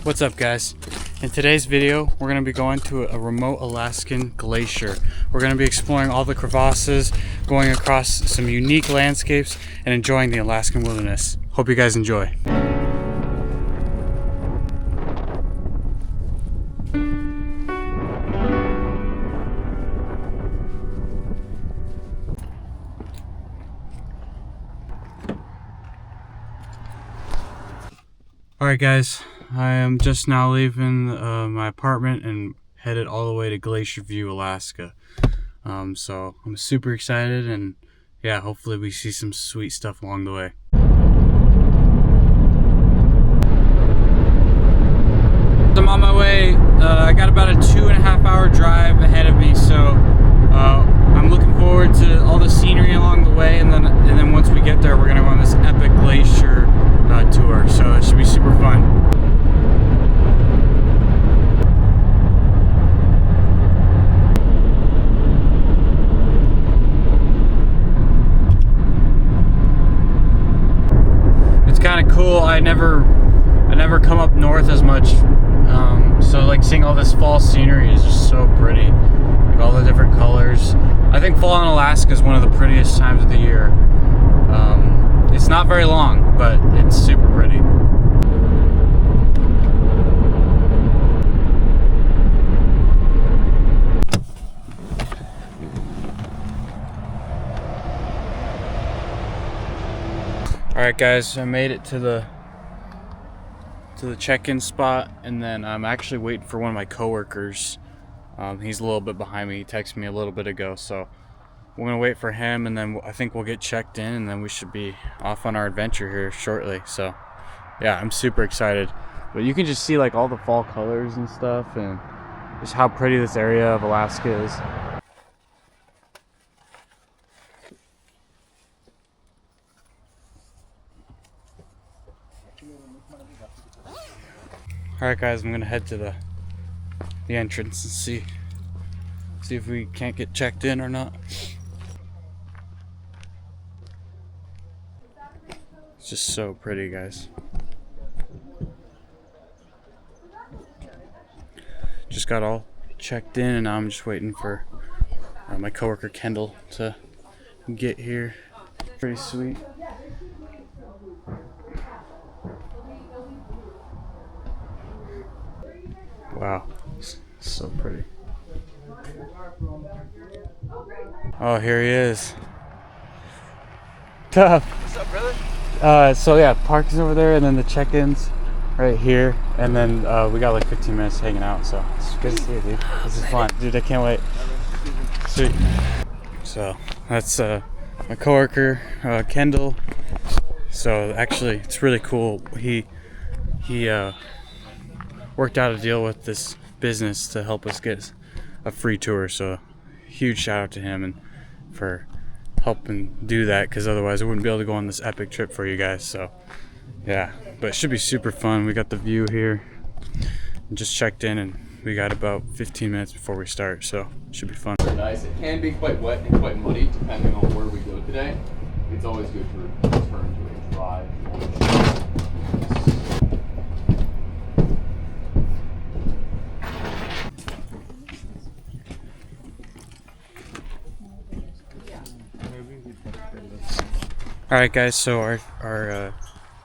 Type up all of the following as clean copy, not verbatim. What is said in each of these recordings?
What's up, guys? In today's video, we're going to be going to a remote Alaskan glacier. We're going to be exploring all the crevasses, going across some unique landscapes, and enjoying the Alaskan wilderness. Hope you guys enjoy. Alright guys, I am just now leaving my apartment and headed all the way to Glacier View, Alaska. So I'm super excited, and yeah, hopefully we see some sweet stuff along the way. I'm on my way. I got about a 2.5 hour drive ahead of me, so I'm looking forward to all the scenery along the way, and then once we get there, we're gonna go on this epic glacier tour, so it should be super fun. It's kind of cool. I never come up north as much, so like seeing all this fall scenery is just so pretty, like all the different colors. I think fall in Alaska is one of the prettiest times of the year. It's not very long, but it's super pretty. Alright guys, I made it to the check-in spot, and then I'm actually waiting for one of my coworkers. He's a little bit behind me. He texted me a little bit ago, so we're gonna wait for him, and then I think we'll get checked in, and then we should be off on our adventure here shortly. So yeah, I'm super excited. But you can just see like all the fall colors and stuff, and just how pretty this area of Alaska is. Alright guys, I'm gonna head to the entrance and see if we can't get checked in or not. It's just so pretty, guys. Just got all checked in, and now I'm just waiting for my coworker Kendall to get here. Pretty sweet. Wow, it's so pretty. Oh, here he is. Tough. What's up, brother? So yeah, parking's over there, and then the check-in's right here, and then we got like 15 minutes hanging out, so it's good to see you, dude. This is fun. Dude, I can't wait. Sweet. So that's my coworker, Kendall. So actually, it's really cool. He worked out a deal with this business to help us get a free tour, so huge shout out to him and for helping do that, because otherwise I wouldn't be able to go on this epic trip for you guys. So yeah, but it should be super fun. We got the view here, just checked in, and we got about 15 minutes before we start, so it should be fun. Nice. It can be quite wet and quite muddy depending on where we go today. It's always good to turn to a dry. Alright guys, so our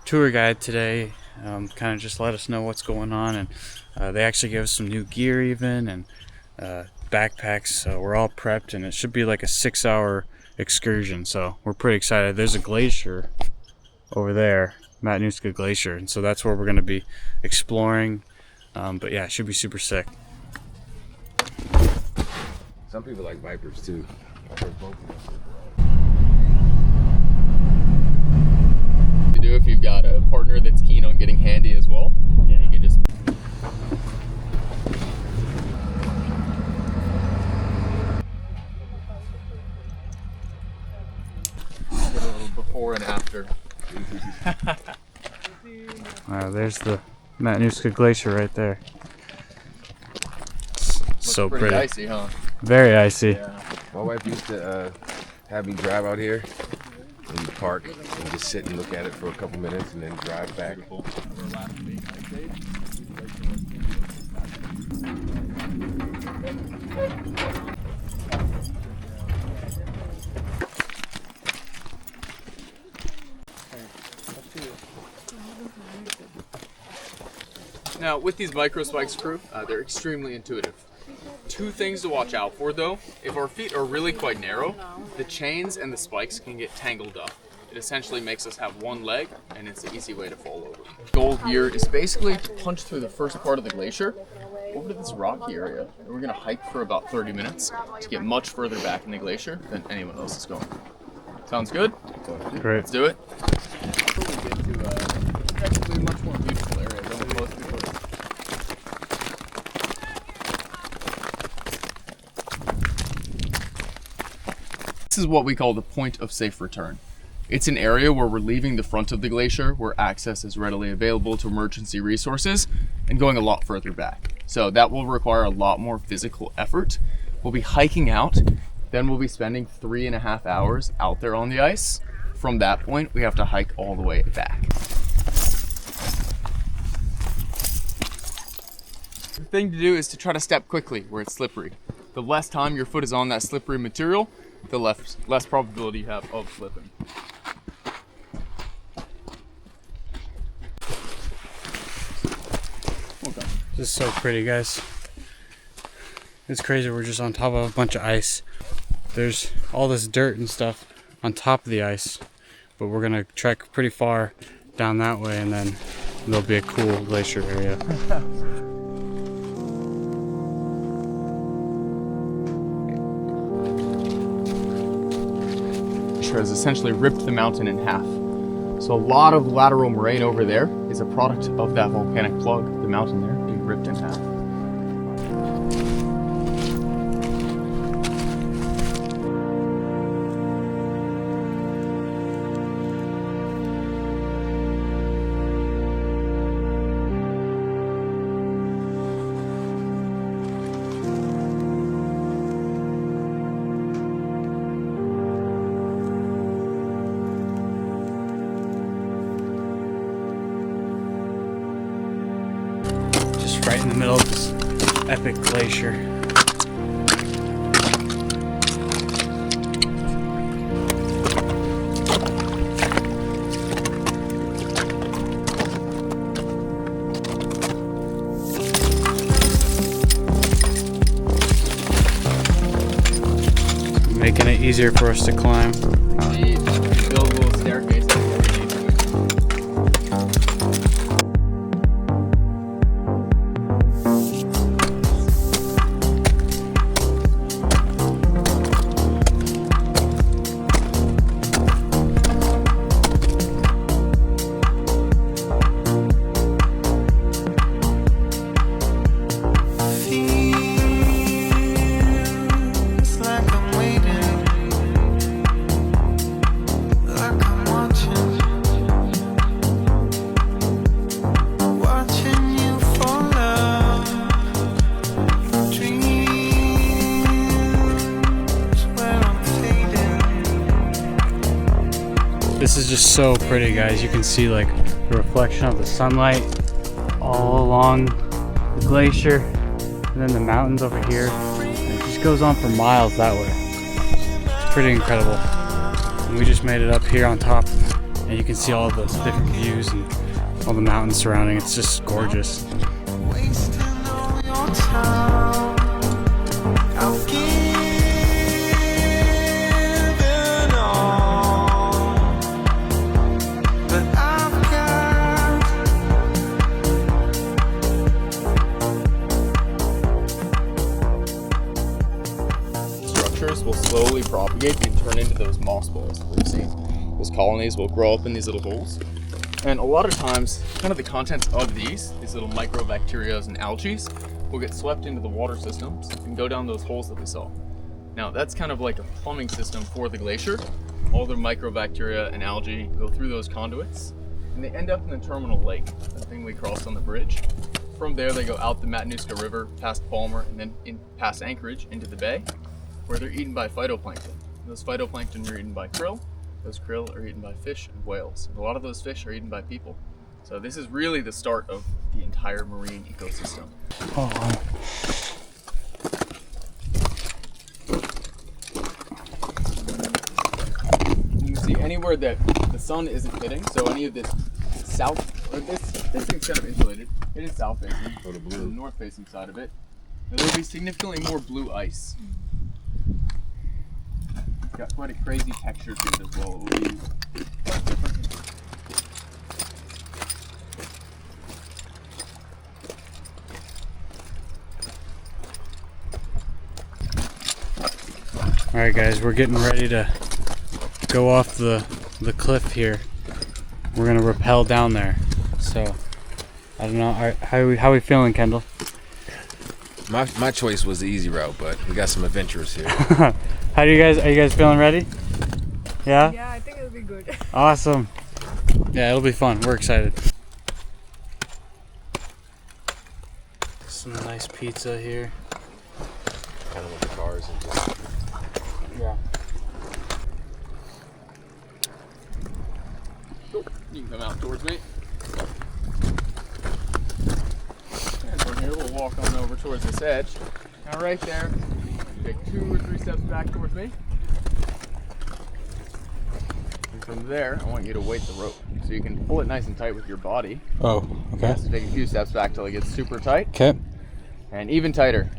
tour guide today kind of just let us know what's going on, and they actually gave us some new gear even, and backpacks, so we're all prepped, and it should be like a 6-hour excursion, so we're pretty excited. There's a glacier over there, Matanuska Glacier, and so that's where we're going to be exploring, but yeah, it should be super sick. Some people like vipers too. Do if you've got a partner that's keen on getting handy as well. Yeah. You can just get a little before and after. There's the Matanuska Glacier right there. So pretty pretty. icy, huh? Very icy. Yeah. My wife used to have me drive out here and park and just sit and look at it for a couple minutes and then drive back. Beautiful. Now, with these micro spikes, crew, they're extremely intuitive. Two things to watch out for, though. If our feet are really quite narrow, the chains and the spikes can get tangled up. It essentially makes us have one leg, and it's an easy way to fall over. Goal here is basically to punch through the first part of the glacier over to this rocky area. And we're going to hike for about 30 minutes to get much further back in the glacier than anyone else is going. Sounds good? Great. Let's do it. Before we get to technically a much more beautiful area than what most people are. This is what we call the point of safe return. It's an area where we're leaving the front of the glacier, where access is readily available to emergency resources, and going a lot further back. So that will require a lot more physical effort. We'll be hiking out, then we'll be spending 3.5 hours out there on the ice. From that point, we have to hike all the way back. The thing to do is to try to step quickly where it's slippery. The less time your foot is on that slippery material, the less probability you have of slipping. Okay. This is so pretty, guys. It's crazy. We're just on top of a bunch of ice. There's all this dirt and stuff on top of the ice, but we're gonna trek pretty far down that way, and then there'll be a cool glacier area. Has essentially ripped the mountain in half. So a lot of lateral moraine over there is a product of that volcanic plug, the mountain there being ripped in half. Right in the middle of this epic glacier. Making it easier for us to climb. Build a little staircase. This is just so pretty, guys. You can see like the reflection of the sunlight all along the glacier, and then the mountains over here. And it just goes on for miles that way. It's pretty incredible. And we just made it up here on top, and you can see all the different views and all the mountains surrounding. It's just gorgeous. Will slowly propagate and turn into those moss balls that we've seen. Those colonies will grow up in these little holes. And a lot of times, kind of the contents of these little microbacteria and algae, will get swept into the water systems and go down those holes that we saw. Now, that's kind of like a plumbing system for the glacier. All the microbacteria and algae go through those conduits, and they end up in the terminal lake, that thing we crossed on the bridge. From there, they go out the Matanuska River, past Palmer, and then past Anchorage into the bay, where they're eaten by phytoplankton. Those phytoplankton are eaten by krill. Those krill are eaten by fish and whales. And a lot of those fish are eaten by people. So this is really the start of the entire marine ecosystem. Oh. You can see anywhere that the sun isn't hitting, so any of this south, or this thing's kind of insulated. It is south facing. Oh, the And blue. the north facing side of it, there will be significantly more blue ice. It's got quite a crazy texture to it as well. It will be quite different. All right, guys, we're getting ready to go off the cliff here. We're gonna rappel down there. So I don't know. How we feeling, Kendall? My choice was the easy route, but we got some adventurers here. Are you guys feeling ready? Yeah? Yeah, I think it'll be good. Awesome. Yeah, it'll be fun. We're excited. Some nice pizza here. Kind of with the cars and just. Yeah. You can come out towards me. And from here, we'll walk on over towards this edge. Now, right there, take 2 or 3 steps back towards me. And from there, I want you to weight the rope. So you can pull it nice and tight with your body. Oh, okay. So take a few steps back till it gets super tight. Okay. And even tighter.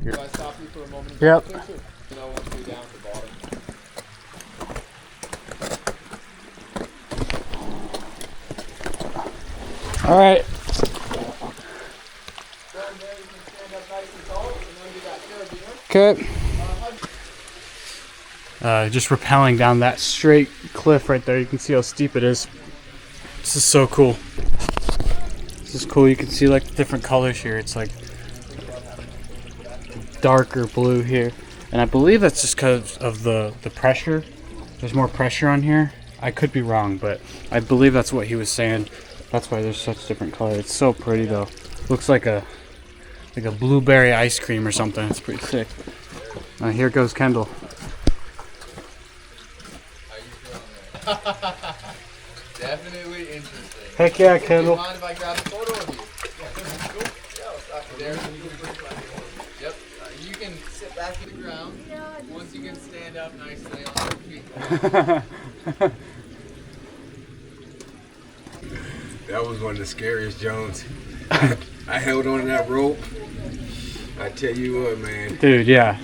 Here. Can I stop you for a moment? Yep. You know, once you're down at the bottom. All right. Okay. Just rappelling down that straight cliff right there. You can see how steep it is. This is so cool. This is cool. You can see like the different colors here. It's like darker blue here, and I believe that's just because of the pressure. There's more pressure on here. I could be wrong, but I believe that's what he was saying. That's why there's such different colors. It's so pretty though. Looks like a blueberry ice cream or something. It's pretty sick. Here goes Kendall. Definitely interesting. Heck yeah, Do you Kendall. mind if I grab a photo of you? Yeah, cool. Yeah, I'll stop you there. Yep. You can sit back in the ground. Once you can stand up nicely on your feet. That was one of the scariest Jones. I held on to that rope. I tell you what, man. Dude, yeah.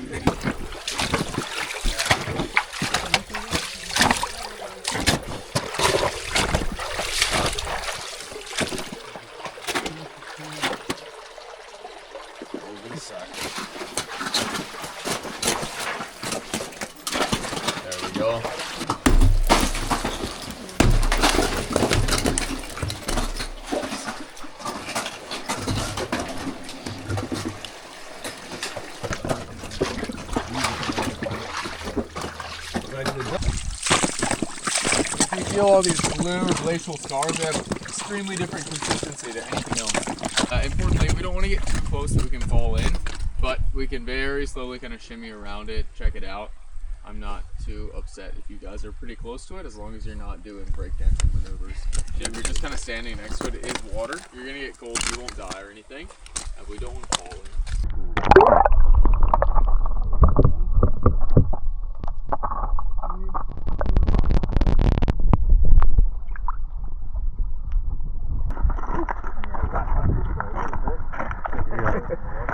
There we go. You feel all these blue glacial scars, they have extremely different consistency to anything else. Importantly, we don't want to get too close that we can fall in, but we can very slowly kind of shimmy around it, check it out. I'm not too upset if you guys are pretty close to it, as long as you're not doing breakdancing maneuvers. If you're just kind of standing next to it, it is water. You're going to get cold, you won't die or anything, and we don't want to fall in.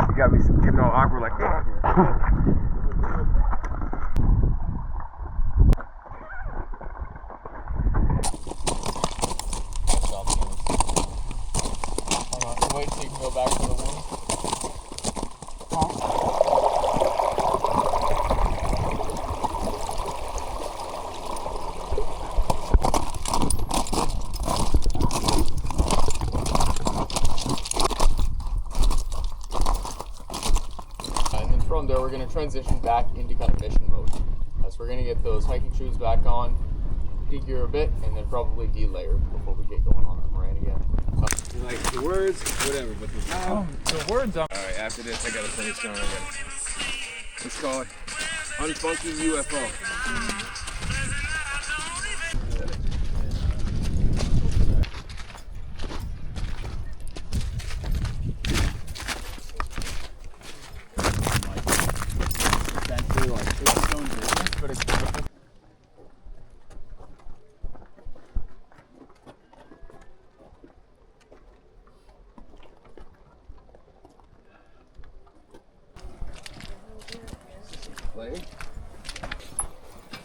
You got me getting all awkward like that. Wait so you can go back to the one. And then from there, we're going to transition back into kind of mission mode. So we're going to get those hiking shoes back on, de-gear a bit, and then probably de-layer before we get going on our moraine again. Like the words, whatever, but The words on. Alright, after this, I gotta finish going. It's called Unfunky UFO. Essentially, like, it's its own business, but it's kind of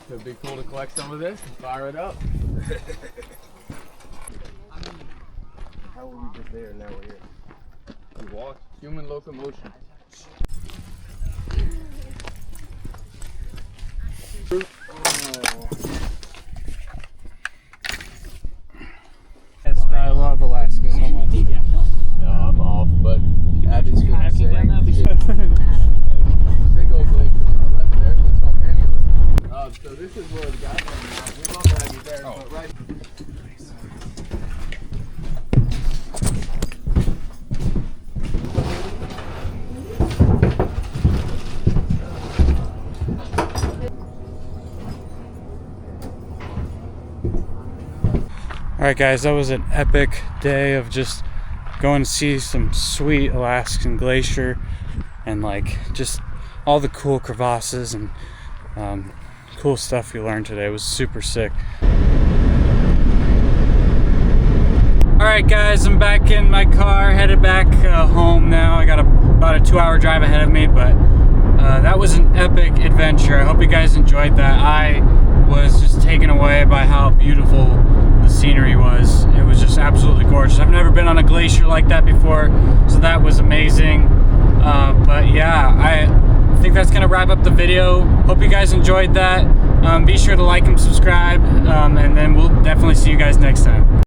It'd be cool to collect some of this and fire it up. How were we just there and now we're here? We walked. Human locomotion. That's why I love Alaska so much. No, I'm off, but Abby's gonna say. Big old glacier on our left there. It's called Annulus. So this is where the guy from. We love to have you there, but right. Alright guys, that was an epic day of just going to see some sweet Alaskan Glacier and like just all the cool crevasses and cool stuff we learned today. It was super sick. Alright guys, I'm back in my car, headed back home now. I got about a 2-hour drive ahead of me, but that was an epic adventure. I hope you guys enjoyed that. I was just taken away by how beautiful the scenery was. It was just absolutely gorgeous. I've never been on a glacier like that before, so that was amazing. But yeah, I think that's gonna wrap up the video. Hope you guys enjoyed that. Be sure to like and subscribe, and then we'll definitely see you guys next time.